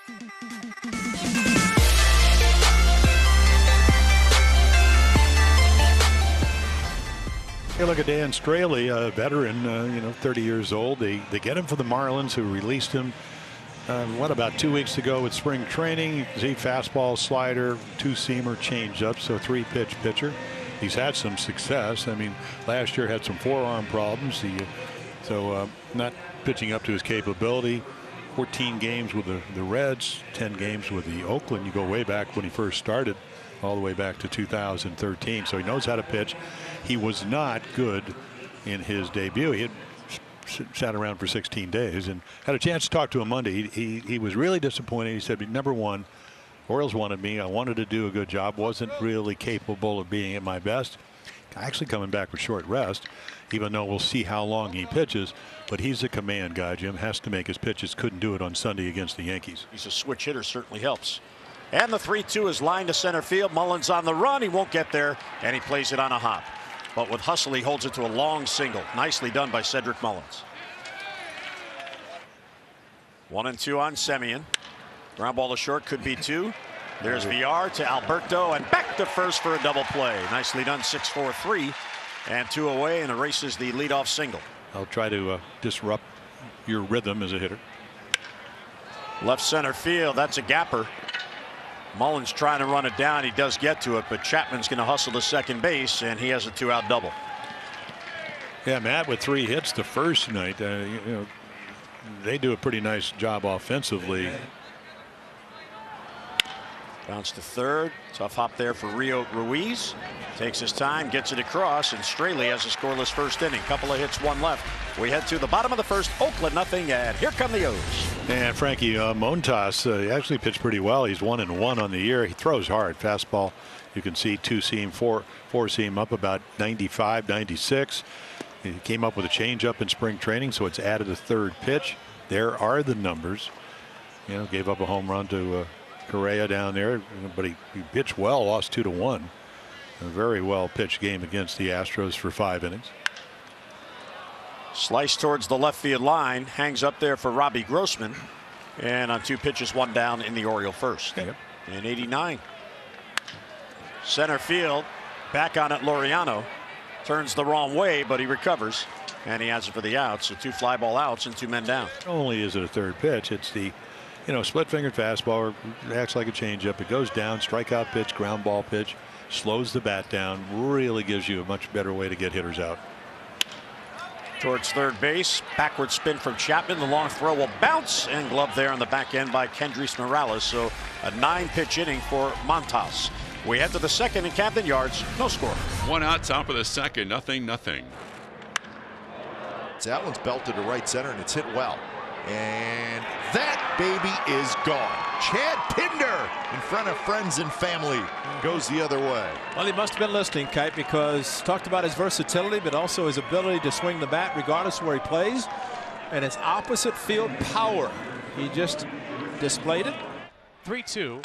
Hey, look at Dan Straley, a veteran, 30 years old. They get him for the Marlins, who released him, about 2 weeks ago with spring training. You can see fastball, slider, two-seamer, changeup, so three-pitch pitcher. He's had some success. I mean, last year had some forearm problems. Not pitching up to his capability. 14 games with the Reds, 10 games with the Oakland. You go way back when he first started, all the way back to 2013. So he knows how to pitch. He was not good in his debut. He had sat around for 16 days and had a chance to talk to him Monday. He was really disappointed. He said, number one, Orioles wanted me. I wanted to do a good job. Wasn't really capable of being at my best. Actually coming back with short rest, even though we'll see how long he pitches. But he's a command guy, Jim. Has to make his pitches. Couldn't do it on Sunday against the Yankees. He's a switch hitter, certainly helps. And the 3-2 is lined to center field. Mullins on the run. He won't get there, and he plays it on a hop. But with hustle, he holds it to a long single. Nicely done by Cedric Mullins. 1-2 on Semien. Ground ball to short, could be two. There's VR to Alberto, and back to first for a double play. Nicely done, 6-4-3, and two away, and erases the leadoff single. I'll try to disrupt your rhythm as a hitter. Left center field, that's a gapper. Mullins trying to run it down. He does get to it, but Chapman's going to hustle to second base, and he has a two-out double. Yeah, Matt with 3 hits the first night. They do a pretty nice job offensively. Bounce to third. Tough hop there for Rio Ruiz. Takes his time, gets it across, and Straley has a scoreless first inning. Couple of hits, one left. We head to the bottom of the first. Oakland nothing, and here come the O's. And Frankie Montas actually pitched pretty well. He's 1-1 on the year. He throws hard. Fastball, you can see two-seam, four-seam up about 95, 96. He came up with a changeup in spring training, so it's added a third pitch. There are the numbers. Gave up a home run to Correa down there, but he pitched well, lost 2-1. A very well pitched game against the Astros for 5 innings. Slice towards the left field line, hangs up there for Robbie Grossman, and on 2 pitches, 1 down in the Oriole first. Yep. In 89. Center field, back on it, Laureano turns the wrong way, but he recovers, and he has it for the out. So 2 fly ball outs and 2 men down. Not only is it a third pitch, it's the split-fingered fastball. It acts like a changeup. It goes down, strikeout pitch, ground ball pitch, slows the bat down, really gives you a much better way to get hitters out. Towards third base, backward spin from Chapman. The long throw will bounce, and glove there on the back end by Kendrys Morales. So a 9-pitch inning for Montas. We head to the second in Camden Yards. No score. 1 out, top of the second. Nothing. That one's belted to right center, and it's hit well. And that baby is gone. Chad Pinder in front of friends and family goes the other way. Well, he must have been listening, Kite, because talked about his versatility, but also his ability to swing the bat regardless of where he plays, and his opposite field power. He just displayed it. 3-2.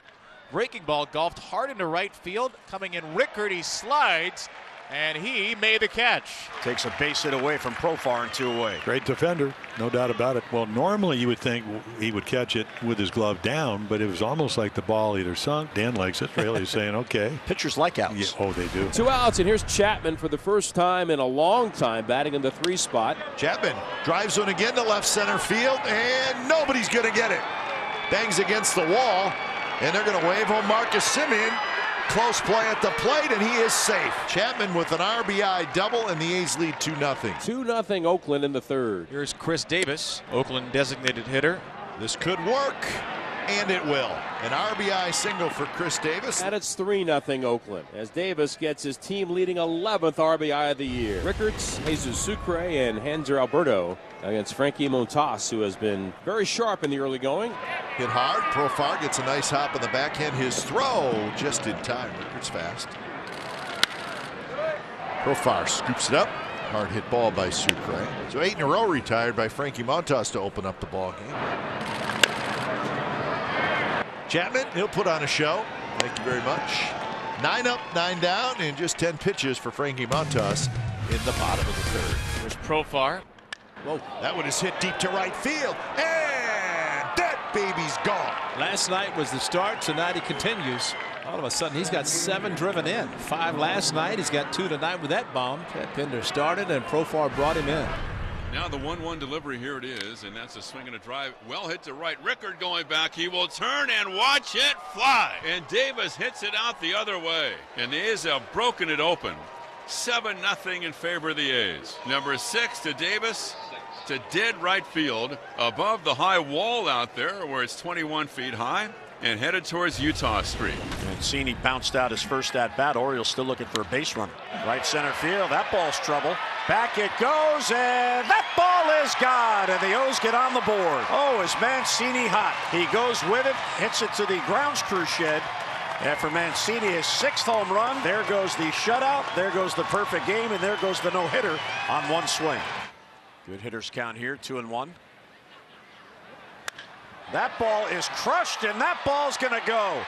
Breaking ball golfed hard into right field. Coming in Rickard, he slides, and he made the catch. Takes a base hit away from Profar and 2 away. Great defender, no doubt about it. Well, normally you would think he would catch it with his glove down, but it was almost like the ball either sunk. Dan likes it. Really saying, okay. Pitchers like outs. Yeah, oh, they do. 2 outs, and here's Chapman for the first time in a long time batting in the 3 spot. Chapman drives one again to left center field, and nobody's going to get it. Bangs against the wall, and they're going to wave home Marcus Semien. Close play at the plate, and he is safe. Chapman with an RBI double, and the A's lead 2-0. 2-0 Oakland in the 3rd. Here's Chris Davis, Oakland designated hitter. This could work, and it will. An RBI single for Chris Davis. And it's 3-0 Oakland as Davis gets his team leading 11th RBI of the year. Rickards, Jesus Sucre, and Hanser Alberto against Frankie Montas, who has been very sharp in the early going. Hit hard. Profar gets a nice hop in the backhand. His throw just in time. Rickards fast. Profar scoops it up. Hard hit ball by Sucre. So 8 in a row retired by Frankie Montas to open up the ball game. Chapman, he'll put on a show. Thank you very much. 9 up, 9 down, and just 10 pitches for Frankie Montas in the bottom of the 3rd. There's Profar. Whoa, that one is hit deep to right field, and that baby baby's gone. Last night was the start. Tonight he continues. All of a sudden he's got 7 driven in. 5 last night. He's got 2 tonight with that bomb. That Pinder started and Profar brought him in. Now the 1-1 delivery, here it is, and that's a swing and a drive. Well hit to right. Rickard going back. He will turn and watch it fly. And Davis hits it out the other way. And the A's have broken it open. 7-0 in favor of the A's. Number 6 to Davis to dead right field above the high wall out there where it's 21 feet high and headed towards Utah Street. Mancini bounced out his first at bat. Orioles still looking for a base runner. Right center field. That ball's trouble. Back it goes, and that ball is gone, and the O's get on the board. Oh, is Mancini hot? He goes with it, hits it to the grounds crew shed. And for Mancini, his 6th home run. There goes the shutout. There goes the perfect game, and there goes the no-hitter on one swing. Good hitters count here, 2-1. That ball is crushed, and that ball's going to go.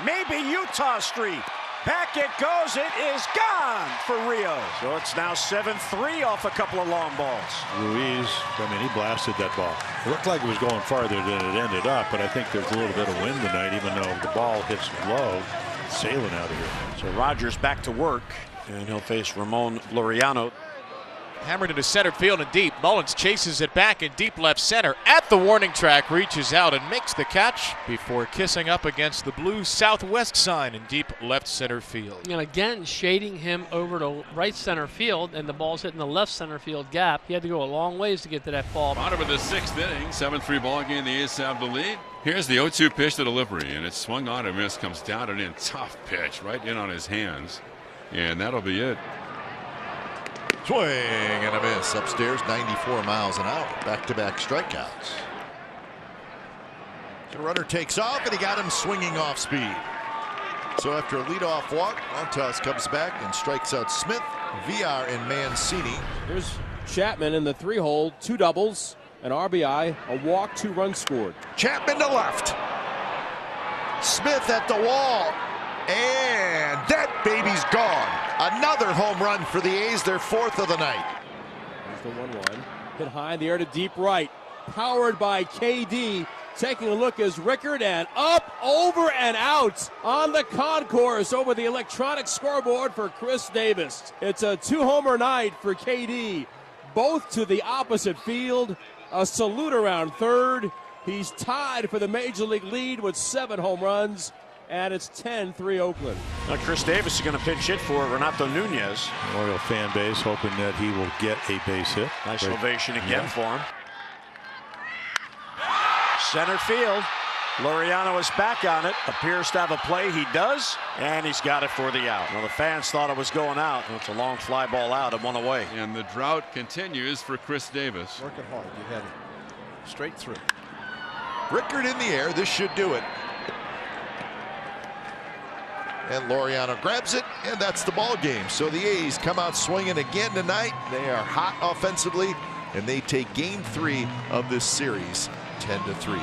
Maybe Utah Street. Back it goes. It is gone for Rio. So it's now 7-3 off a couple of long balls. Ruiz, he blasted that ball. It looked like it was going farther than it ended up, but I think there's a little bit of wind tonight, even though the ball hits low, sailing out of here. So Rogers back to work, and he'll face Ramon Laureano. Hammered into center field and deep. Mullins chases it back in deep left center. At the warning track, reaches out and makes the catch before kissing up against the blue southwest sign in deep left center field. And again, shading him over to right center field, and the ball's hitting the left center field gap. He had to go a long ways to get to that ball. Bottom of the 6th inning, 7-3 ball game. The A's have the lead. Here's the 0-2 pitch to delivery, and it's swung on and missed. Comes down and in. Tough pitch right in on his hands, and that'll be it. Swing and a miss upstairs, 94 miles an hour. Back-to-back strikeouts. The runner takes off, and he got him swinging off speed. So after a leadoff walk, Montas comes back and strikes out Smith, VR, and Mancini. Here's Chapman in the 3-hole, 2 doubles, an RBI, a walk, 2 runs scored. Chapman to left. Smith at the wall. And that baby's gone. Another home run for the A's, their 4th of the night. Here's the 1-1. Hit high in the air to deep right. Powered by KD. Taking a look is Rickard, and up, over, and out on the concourse over the electronic scoreboard for Chris Davis. It's a 2-homer night for KD. Both to the opposite field. A salute around third. He's tied for the Major League lead with 7 home runs. And it's 10-3 Oakland. Now Chris Davis is going to pinch hit for Renato Nunez. Oriole fan base hoping that he will get a base hit. Nice ovation again for him. Center field. Laureano is back on it. Appears to have a play. He does. And he's got it for the out. Well, the fans thought it was going out. It's a long fly ball out and 1 away. And the drought continues for Chris Davis. Working hard. You had it straight through. Rickard in the air. This should do it. And Laureano grabs it, and that's the ball game. So the A's come out swinging again tonight. They are hot offensively, and they take game 3 of this series, 10-3.